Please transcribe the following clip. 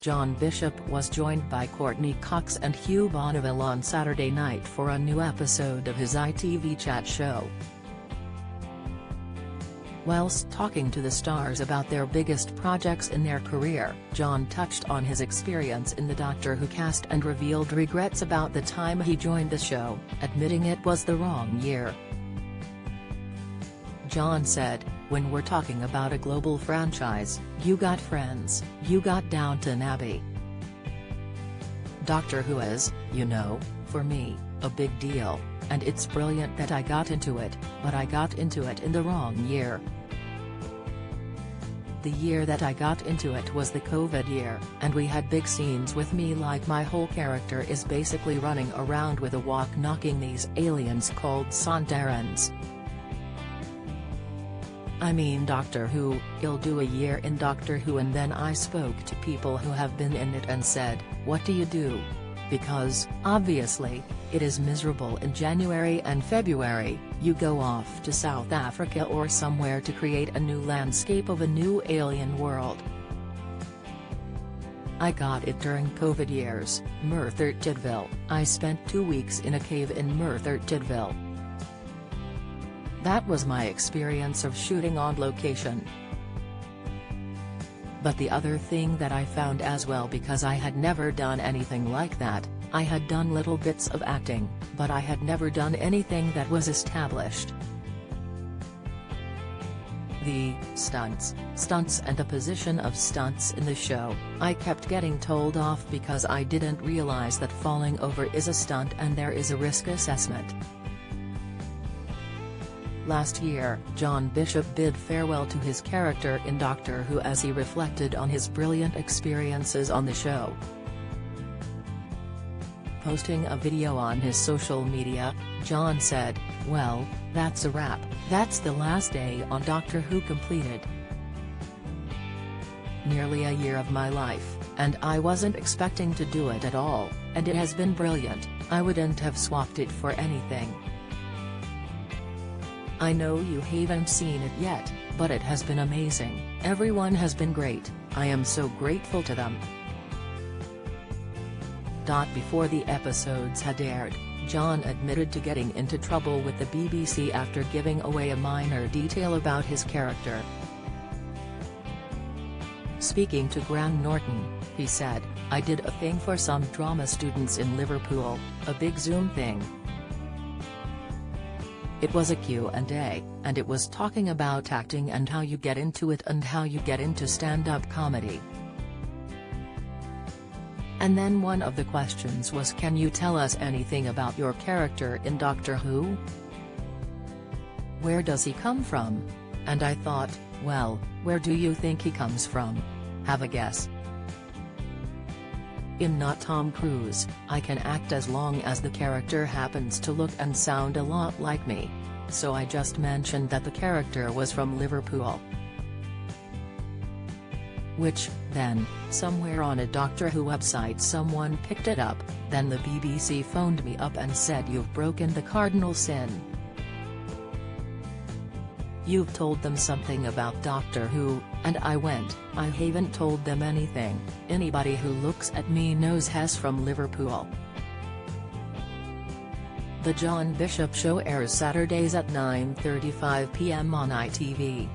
John Bishop was joined by Courtney Cox and Hugh Bonneville on Saturday night for a new episode of his ITV chat show. Whilst talking to the stars about their biggest projects in their career, John touched on his experience in the Doctor Who cast and revealed regrets about the time he joined the show, admitting it was the wrong year. John said, "When we're talking about a global franchise, you got Friends, you got Downton Abbey. Doctor Who is, for me, a big deal, and it's brilliant that I got into it, but I got into it in the wrong year. The year that I got into it was the COVID year, and we had big scenes with me like my whole character is basically running around with a walk knocking these aliens called Sontarans. I mean Doctor Who, you'll do a year in Doctor Who and then I spoke to people who have been in it and said, what do you do? Because, obviously, it is miserable in January and February, you go off to South Africa or somewhere to create a new landscape of a new alien world. I got it during COVID years, Merthyr Tydfil. I spent 2 weeks in a cave in Merthyr Tydfil. That was my experience of shooting on location. But the other thing that I found as well, because I had never done anything like that, I had done little bits of acting, but I had never done anything that was established. The stunts and the position of stunts in the show, I kept getting told off because I didn't realize that falling over is a stunt and there is a risk assessment. Last year, John Bishop bid farewell to his character in Doctor Who as he reflected on his brilliant experiences on the show. Posting a video on his social media, John said, "Well, that's a wrap, that's the last day on Doctor Who completed. Nearly a year of my life, and I wasn't expecting to do it at all, and it has been brilliant, I wouldn't have swapped it for anything. I know you haven't seen it yet, but it has been amazing, everyone has been great, I am so grateful to them." Before the episodes had aired, John admitted to getting into trouble with the BBC after giving away a minor detail about his character. Speaking to Graham Norton, he said, "I did a thing for some drama students in Liverpool, a big Zoom thing. It was a Q&A, and it was talking about acting and how you get into it and how you get into stand-up comedy. And then one of the questions was, can you tell us anything about your character in Doctor Who? Where does he come from?" And I thought, well, where do you think he comes from? Have a guess. "I'm not Tom Cruise, I can act as long as the character happens to look and sound a lot like me. So I just mentioned that the character was from Liverpool. Which, then, somewhere on a Doctor Who website someone picked it up, then the BBC phoned me up and said you've broken the cardinal sin. You've told them something about Doctor Who," and I went, "I haven't told them anything, anybody who looks at me knows he's from Liverpool." The John Bishop Show airs Saturdays at 9:35 p.m. on ITV.